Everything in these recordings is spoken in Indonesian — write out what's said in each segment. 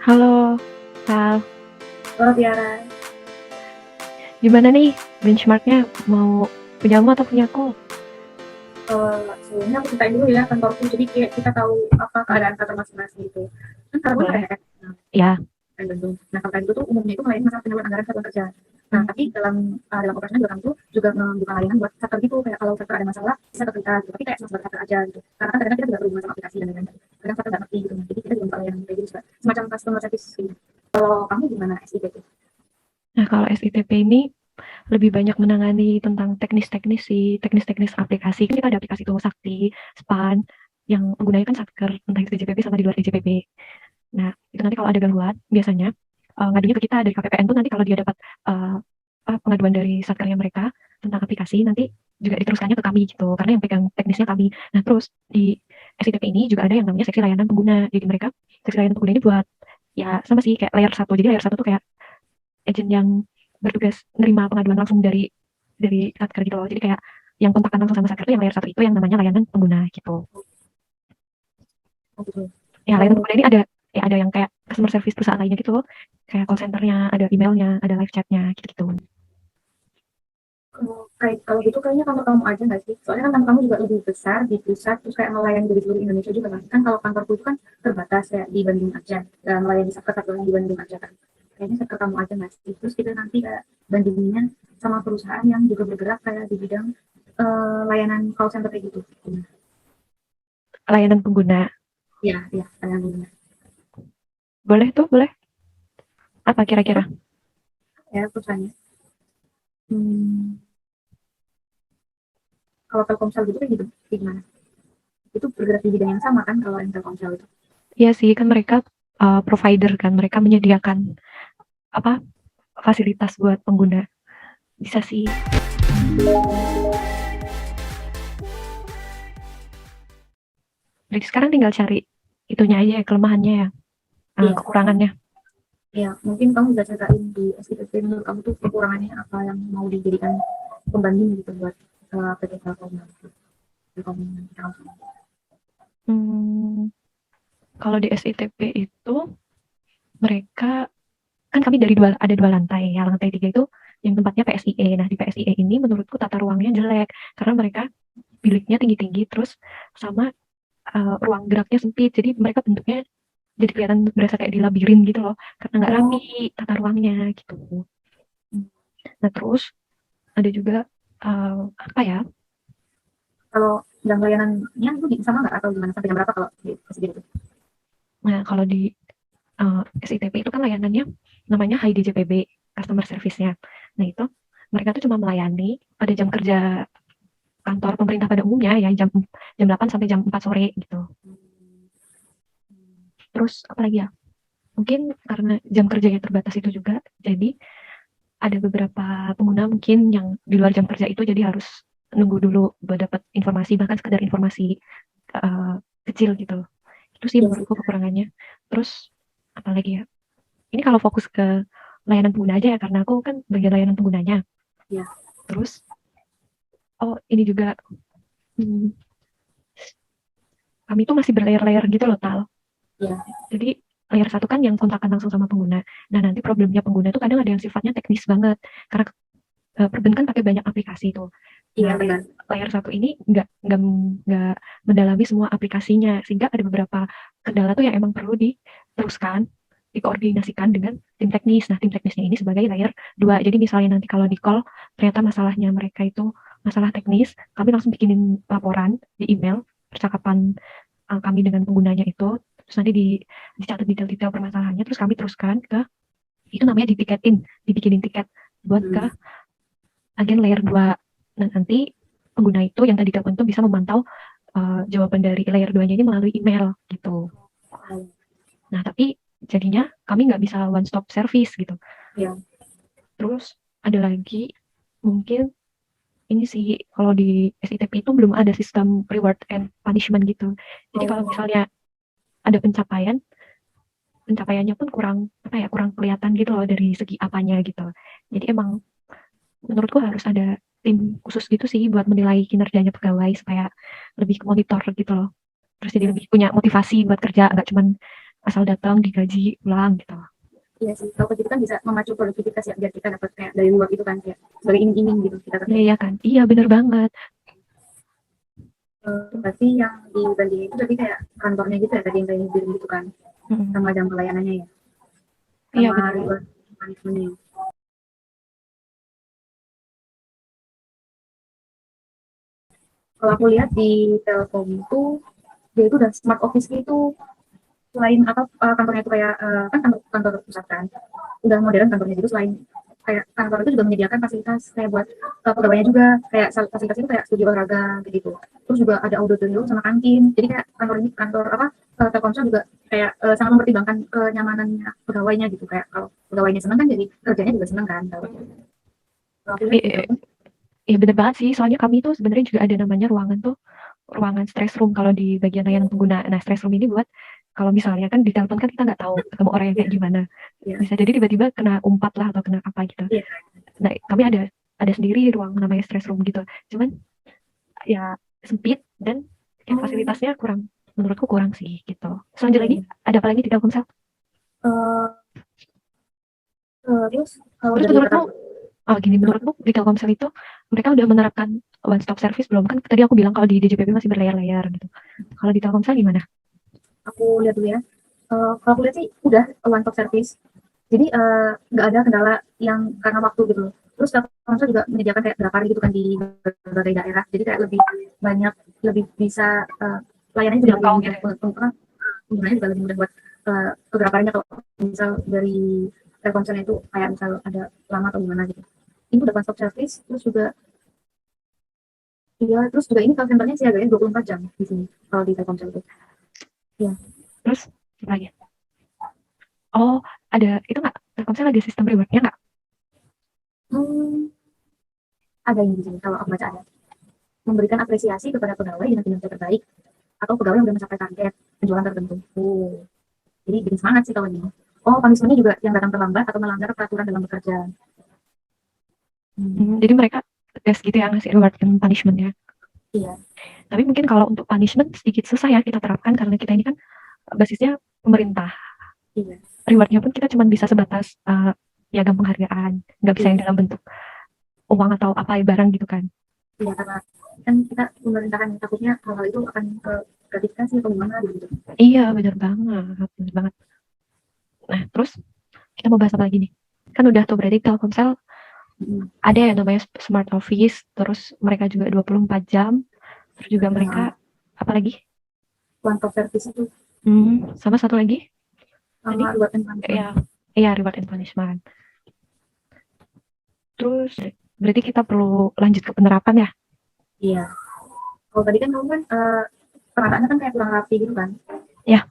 Halo, Kak. Oh, Tiara. Gimana nih benchmarknya? Mau punyamu atau punyaku? Sebelumnya aku ceritain dulu ya kantorku, jadi kayak kita tahu apa keadaan kantor masing-masing gitu. Kan kantor gue Boleh. KPN, Ya. Bandung. Nah, KPN itu tuh umumnya itu melayani masalah penyaluran anggaran satuan kerja. Nah, Hmm. tapi dalam operasinya juga kami tuh juga membuka layanan buat sektor gitu, kayak kalau sektor ada masalah bisa ke kita gitu. Tapi kayak cuma sebatas sektor aja gitu. Karena kan kadang kita juga berhubungan sama aplikasi dan lain-lain. Kadang sektor nggak ngerti gitu. Nah, jadi kita juga buka layanan kayak gitu juga. Semacam customer service gitu. Kalau kamu gimana SIP itu? Nah, kalau SITP ini lebih banyak menangani tentang teknis-teknis sih, teknis-teknis aplikasi. Kan kita ada aplikasi tuh Sakti, Span, yang menggunakan kan Satker, entah itu di JPP sama di luar di JPP. Nah, itu nanti kalau ada gangguan, biasanya ngadunya ke kita dari KPPN tuh nanti kalau dia dapat pengaduan dari satkernya mereka tentang aplikasi, nanti juga diteruskannya ke kami gitu, karena yang pegang teknisnya kami. Nah, terus di SITP ini juga ada yang namanya seksi layanan pengguna. Jadi mereka seksi layanan pengguna ini buat ya sama sih kayak layer satu. Jadi layer satu tuh kayak agent yang bertugas menerima pengaduan langsung dari satker gitu loh. Jadi kayak yang kontakkan langsung sama satker itu yang layer satu itu yang namanya layanan pengguna gitu. Oh, gitu. Ya layanan Oh, pengguna ini ada yang kayak customer service perusahaan lainnya gitu loh. Kayak call centernya, ada emailnya, ada live chatnya gitu-gitu. kayak kalau gitu kayaknya kantor kamu aja nggak sih? Soalnya kan kantor kamu juga lebih besar di pusat, terus kayak melayani dari seluruh Indonesia juga kan. Kan kalau kantorku itu kan terbatas kayak di Bandung aja, dan melayani sektor satu yang di Bandung aja kan. Kayaknya sektor kamu aja nggak sih? Terus kita nanti kayak bandinginnya sama perusahaan yang juga bergerak kayak di bidang layanan call center kayak gitu. Layanan pengguna. Iya, iya, layanan pengguna. Boleh tuh, boleh. Apa Apa kira-kira? ya perusahaannya? Hmm, kalau Telkomsel gitu kayak gitu, kayak gimana? Itu bergerak di bidang yang sama kan kalau yang Telkomsel itu? Iya sih, kan mereka provider kan, mereka menyediakan apa fasilitas buat pengguna. Bisa sih. Jadi sekarang tinggal cari itunya aja ya, kelemahannya ya, Iya. kekurangannya. Ya, mungkin kamu bisa ceritain di SIPP menurut kamu tuh kekurangannya apa yang mau dijadikan pembanding gitu buat PT Telkom gitu. Telkom Telkom. Hmm, kalau di SITP itu mereka kan kami ada dua lantai. Ya, lantai tiga itu yang tempatnya PSIE. Nah, di PSIE ini menurutku tata ruangnya jelek karena mereka biliknya tinggi-tinggi terus sama ruang geraknya sempit. Jadi mereka bentuknya jadi kelihatan berasa kayak di labirin gitu loh karena nggak Oh, rapi tata ruangnya gitu. Nah, terus ada juga apa ya? kalau jam layanannya itu sama nggak atau gimana sampai jam berapa kalau di SIPP itu? Nah, kalau di SITP itu kan layanannya namanya HIDJPB, customer service-nya. Nah, itu mereka tuh cuma melayani pada jam kerja kantor pemerintah pada umumnya ya jam jam 8 sampai jam 4 sore gitu. Terus apa lagi ya? Mungkin karena jam kerjanya terbatas itu juga, jadi ada beberapa pengguna mungkin yang di luar jam kerja itu jadi harus nunggu dulu buat dapat informasi bahkan sekedar informasi uh, kecil gitu. Itu sih Iya sih. menurutku kekurangannya. Terus apa lagi ya? Ini kalau fokus ke layanan pengguna aja ya karena aku kan bagian layanan penggunanya. Ya, Terus oh ini juga hmm, kami tuh masih berlayer-layer gitu loh Tal. ya, Jadi layer satu kan yang kontakkan langsung sama pengguna. Nah nanti problemnya pengguna tuh kadang ada yang sifatnya teknis banget karena perbankan pakai banyak aplikasi tuh. iya Nah, benar. layer satu ini nggak mendalami semua aplikasinya, sehingga ada beberapa kendala tuh yang emang perlu diteruskan, dikoordinasikan dengan tim teknis. Nah, tim teknisnya ini sebagai layer 2. Jadi misalnya nanti kalau di call, ternyata masalahnya mereka itu masalah teknis, kami langsung bikinin laporan di email, percakapan kami dengan penggunanya itu, terus nanti dicatat detail-detail permasalahannya, terus kami teruskan ke, itu namanya ditiketin, dibikinin tiket buat ke Hmm. agen layer 2. Nah, nanti pengguna itu yang tadi telepon itu bisa memantau jawaban dari layer 2-nya ini melalui email gitu. Nah, tapi jadinya kami nggak bisa one stop service gitu. Ya, Terus ada lagi mungkin ini sih kalau di SITP itu belum ada sistem reward and punishment gitu. Jadi kalau oh, misalnya ada pencapaian, pencapaiannya pun kurang apa ya kurang kelihatan gitu loh dari segi apanya gitu. Jadi emang menurutku harus ada tim khusus gitu sih buat menilai kinerjanya pegawai supaya lebih monitor gitu loh. Terus jadi ya. lebih punya motivasi buat kerja, nggak cuman asal datang digaji pulang gitu. Iya sih, kalau gitu kan bisa memacu produktivitas ya, biar kita dapat kayak dari luar itu kan kayak sebagai iming-iming gitu kita Iya, kerja. iya kan, iya bener banget. Berarti yang dibanding itu berarti kayak kantornya gitu ya tadi yang kayak bilang gitu kan, Mm-mm. sama jam pelayanannya ya, Iya sama bener banget. reward manajemennya. Kalau aku lihat di Telkom itu dia itu udah smart office itu, selain apa kantornya itu kayak kan kantor pusat kan, udah modern kantornya, gitu selain kayak kantor itu juga menyediakan fasilitas kayak buat pegawainya juga, kayak fasilitas itu kayak studio olahraga gitu, terus juga ada auditorium sama kantin, jadi kayak kantor ini kantor apa Telkomsel juga kayak sangat mempertimbangkan kenyamanannya pegawainya gitu, kayak kalau pegawainya senang kan jadi kerjanya juga senang kan, kalau aku lihat di Iya, Telkom. iya bener banget sih, soalnya kami tuh sebenarnya juga ada namanya ruangan tuh, ruangan stress room kalau di bagian layanan pengguna. Nah, stress room ini buat kalau misalnya kan di telepon kan kita nggak tahu ketemu orang yang Iya, kayak gimana. iya, Bisa jadi tiba-tiba kena umpat lah atau kena apa gitu. iya, Nah, kami ada sendiri ruang namanya stress room gitu. Cuman ya sempit dan kayak oh, fasilitasnya kurang, menurutku kurang sih gitu. Selanjut iya, lagi, iya. ada apa lagi di Telkomsel? Eh, terus kalau Terus dari menurutmu, kata oh gini, menurutmu di Telkomsel itu mereka udah menerapkan one stop service belum? Kan tadi aku bilang kalau di DJPP masih berlayar-layar gitu. Kalau di Telkomsel gimana? aku lihat dulu ya. Kalau aku lihat sih udah one stop service. Jadi nggak ada kendala yang karena waktu gitu. Terus Telkomsel juga menyediakan kayak berapa hari gitu kan di berbagai daerah. Jadi kayak lebih banyak, lebih bisa layanannya juga lebih Jangkau mudah. gitu ya? Penggunanya juga lebih mudah buat beberapa harinya, kalau misal dari Telkomselnya itu kayak misal ada lama atau gimana gitu. Ini udah one stop service. Terus juga iya, terus juga ini call center-nya siaganya 24 jam di sini kalau di Telkomsel itu. Iya. Terus apa lagi? Oh, ada itu nggak? Telkomsel ada sistem rewardnya nggak? Hmm, ada yang di sini kalau aku baca ada. Memberikan apresiasi kepada pegawai dengan kinerja terbaik atau pegawai yang sudah mencapai target penjualan tertentu. Oh, jadi bikin semangat sih kalau ini. Oh, punishment-nya juga yang datang terlambat atau melanggar peraturan dalam bekerja. Hmm, Jadi mereka tegas gitu ya ngasih reward dan punishment-nya. iya, Tapi mungkin kalau untuk punishment sedikit susah ya kita terapkan karena kita ini kan basisnya pemerintah. iya, Rewardnya pun kita cuma bisa sebatas piagam penghargaan, nggak bisa yang iya, dalam bentuk uang atau apa barang gitu kan. iya, karena kan kita pemerintahan takutnya hal-hal itu akan ke gratifikasi atau gimana gitu. Iya, bener banget, bener banget. Nah, terus kita mau bahas apa lagi nih? Kan udah tuh berarti Telkomsel Hmm. ada yang namanya smart office, terus mereka juga 24 jam, terus juga Nah, mereka apa lagi? one stop service itu Sama satu lagi tadi? sama reward and punishment. Ya, iya reward and punishment. Terus berarti kita perlu lanjut ke penerapan ya? Iya. Kalau tadi kan kamu kan penataannya kan kayak kurang rapi gitu kan. Ya,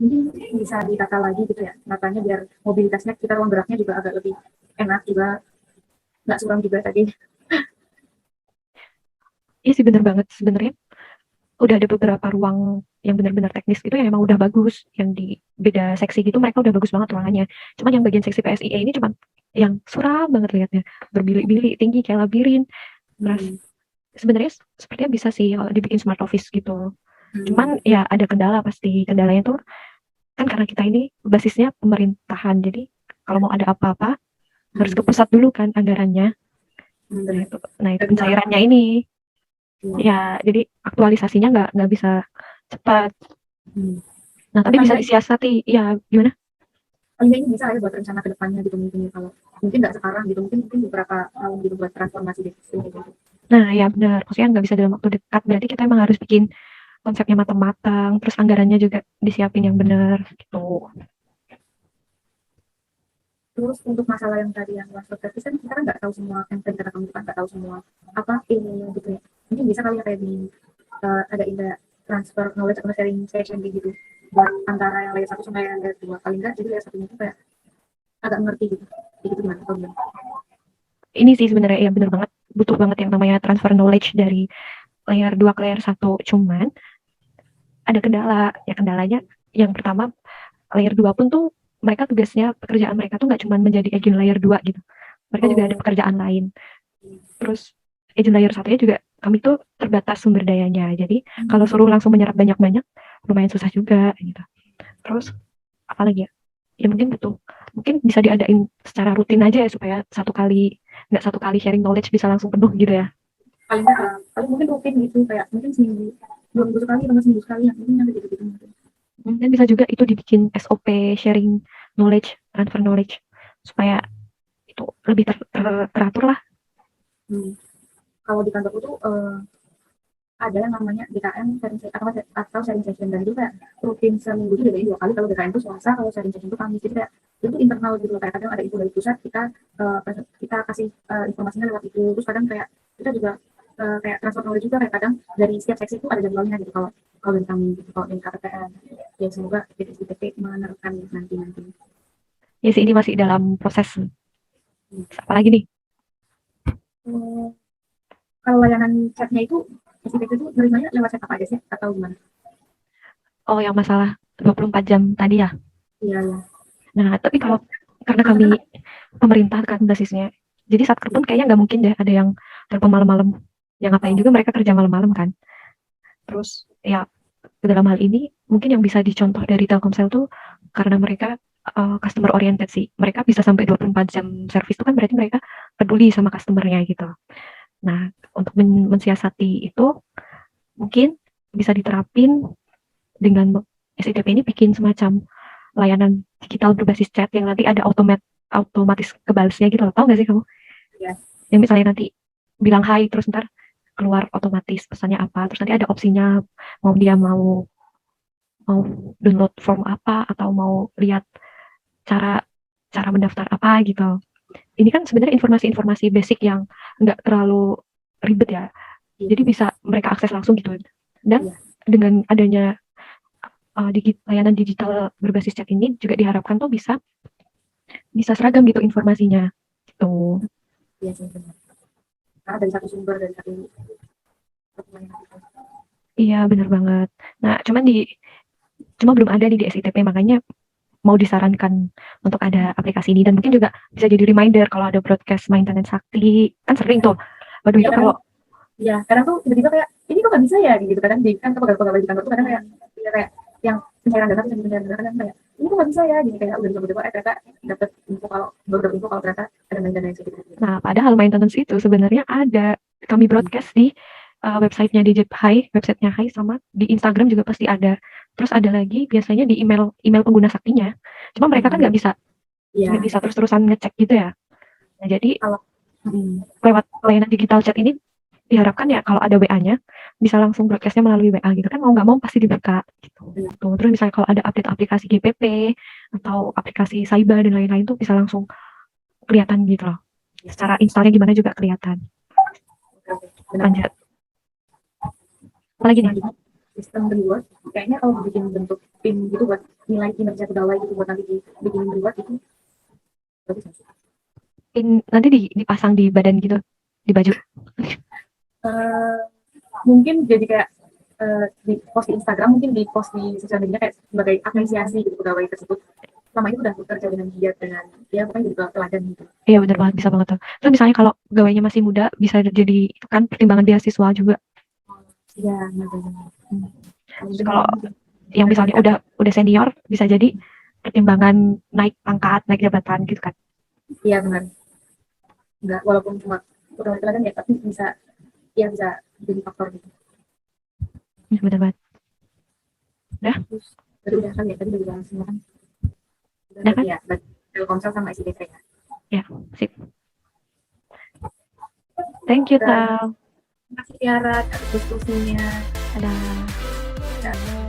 Mungkin bisa ditata lagi gitu ya, natanya biar mobilitasnya kita, ruang geraknya juga agak lebih enak juga, nggak suram juga tadi. iya sih bener banget sebenarnya. Udah ada beberapa ruang yang benar-benar teknis gitu yang emang udah bagus, yang di beda seksi gitu mereka udah bagus banget ruangannya. Cuman yang bagian seksi PSIE ini cuman yang suram banget liatnya, berbilik-bilik tinggi kayak labirin. Terus Hmm. sebenarnya sepertinya bisa sih kalau dibikin smart office gitu. Hmm. Cuman ya ada kendala pasti. Kendalanya tuh kan karena kita ini basisnya pemerintahan. Jadi kalau Ya. mau ada apa-apa harus ke Hmm. pusat dulu kan anggarannya. Hmm, Nah benar. itu, nah itu Dan bisa langsung. pencairannya ini. Ya. Ya, jadi aktualisasinya nggak bisa cepat. Hmm. Nah, Tapi tapi paling bisa nggak, disiasati. Ya, gimana? ini bisa ya buat rencana ke depannya gitu, mungkin ya, kalau mungkin nggak sekarang gitu, mungkin beberapa tahun gitu buat transformasi deh gitu. Nah, ya benar. Maksudnya nggak bisa dalam waktu dekat. Berarti kita emang harus bikin konsepnya matang-matang. Terus anggarannya juga disiapin yang benar gitu. Terus untuk masalah yang tadi yang one stop service kan kita kan nggak tahu semua, yang tadi kata kamu kan nggak tahu semua apa ilmunya gitu ya. Mungkin bisa kali ya kayak di ada transfer knowledge atau sharing session kayak gitu buat antara yang layer satu sama yang layer dua, paling nggak jadi layer satunya itu kayak agak ngerti gitu, jadi itu gimana atau gimana. Ini sih sebenarnya ya benar banget. Butuh banget yang namanya transfer knowledge dari layer 2 ke layer 1. Cuman ada kendala. Ya kendalanya yang pertama layer 2 pun tuh mereka tugasnya pekerjaan mereka tuh nggak cuma menjadi agent layer 2 gitu. Mereka juga ada Oh, pekerjaan lain. Terus agent layer satunya juga kami tuh terbatas sumber dayanya. Jadi kalau suruh langsung menyerap banyak-banyak lumayan susah juga gitu. Terus apalagi ya? Ya mungkin bisa diadain secara rutin aja ya supaya nggak satu kali sharing knowledge bisa langsung penuh gitu ya. Paling mungkin rutin gitu kayak mungkin seminggu 2 minggu sekali atau seminggu sekali yang mungkin yang gitu gitu mungkin. Dan bisa juga itu dibikin SOP sharing knowledge, transfer knowledge supaya itu lebih teratur lah. Kalau di kantorku tuh ada yang namanya DKM atau sharing session, dan itu kayak rutin seminggu itu jadi 2 kali. Kalau DKM itu Selasa, kalau sharing session itu Kamis. Jadi kayak itu internal gitu loh, kayak kadang ada info dari pusat, kita kasih informasinya lewat itu. Terus kadang kayak kita juga kayak transfer knowledge juga, kayak kadang dari setiap seksi itu ada jadwalnya gitu. Kalau dari kami gitu, kalau dari KPPN ya semoga BPSDP menerapkan nanti. Ya sih, ini masih dalam proses. Apalagi nih? Kalau layanan chatnya itu SIPP itu nerimanya lewat chat apa aja sih atau gimana? Oh, yang masalah 24 jam tadi ya? Iya. Nah, tapi kalau karena kami pemerintah kan basisnya, jadi satker pun kayaknya nggak mungkin deh ada yang telepon malam-malam. Yang ngapain juga mereka kerja malam-malam kan. Terus ya dalam hal ini mungkin yang bisa dicontoh dari Telkomsel tuh karena mereka customer oriented sih. Mereka bisa sampai 24 jam service itu kan berarti mereka peduli sama customernya gitu. Nah, untuk mensiasati itu mungkin bisa diterapin dengan SITP ini bikin semacam layanan digital berbasis chat yang nanti ada otomatis kebalasnya gitu loh. Tahu nggak sih kamu? Ya. Yang misalnya nanti bilang hai terus ntar keluar otomatis pesannya apa, terus nanti ada opsinya mau download form apa atau mau lihat cara cara mendaftar apa gitu. Ini kan sebenarnya informasi-informasi basic yang nggak terlalu ribet ya. Jadi bisa mereka akses langsung gitu. Dan dengan adanya layanan digital berbasis chat ini juga diharapkan tuh bisa seragam gitu informasinya. Gitu. Iya sih benar. Karena dari satu sumber, dari satu. Iya benar banget. Nah cuma belum ada nih di SITP, makanya mau disarankan untuk ada aplikasi ini, dan mungkin juga bisa jadi reminder kalau ada broadcast maintenance sakti, kan sering tuh. Waduh, itu kalau kadang tuh tiba-tiba kayak ini kok nggak bisa ya gitu. Kadang di kan pegawai di kantor tuh kadang kayak yang pencairan dana kadang kayak ini kok nggak bisa ya, jadi kayak udah coba-coba ternyata dapat info kalau ternyata ada maintenance gitu. Nah, padahal maintenance itu sebenarnya ada kami broadcast di websitenya websitenya Hai, sama di Instagram juga pasti ada. Terus ada lagi biasanya di email pengguna saktinya. Cuma mereka kan nggak bisa terus-terusan ngecek gitu ya. Nah, jadi lewat layanan digital chat ini diharapkan ya kalau ada WA-nya bisa langsung broadcastnya melalui WA gitu kan, mau nggak mau pasti dibuka gitu. Tuh, terus misalnya kalau ada update aplikasi GPP atau aplikasi Saiba dan lain-lain tuh bisa langsung kelihatan gitu loh. Secara installnya gimana juga kelihatan. Lanjut. Apalagi nih? Sistem reward, kayaknya kalau bikin bentuk tim gitu buat nilai kinerja pegawai gitu buat nanti bikin reward itu Nanti dipasang di badan gitu, di baju. Mungkin jadi kayak di post di Instagram, mungkin di post di sosial media kayak sebagai apresiasi gitu pegawai tersebut selama itu udah bekerja dengan giat, dengan ya pokoknya jadi teladan gitu. Iya benar banget, bisa banget tuh. Terus misalnya kalau pegawainya masih muda bisa jadi itu kan pertimbangan beasiswa juga. Iya, kalau yang misalnya udah senior bisa jadi pertimbangan naik pangkat, naik jabatan gitu kan. Iya benar. Enggak, walaupun cuma pegawai teladan ya, tapi bisa jadi faktor gitu. Benar banget. Udah? Udah kan ya, tadi udah bahas semua kan. Udah kan? Ya, Telkomsel sama SITP ya. Ya, sip. Thank you, Tal. Terima kasih Tiara atas diskusinya. Dadah.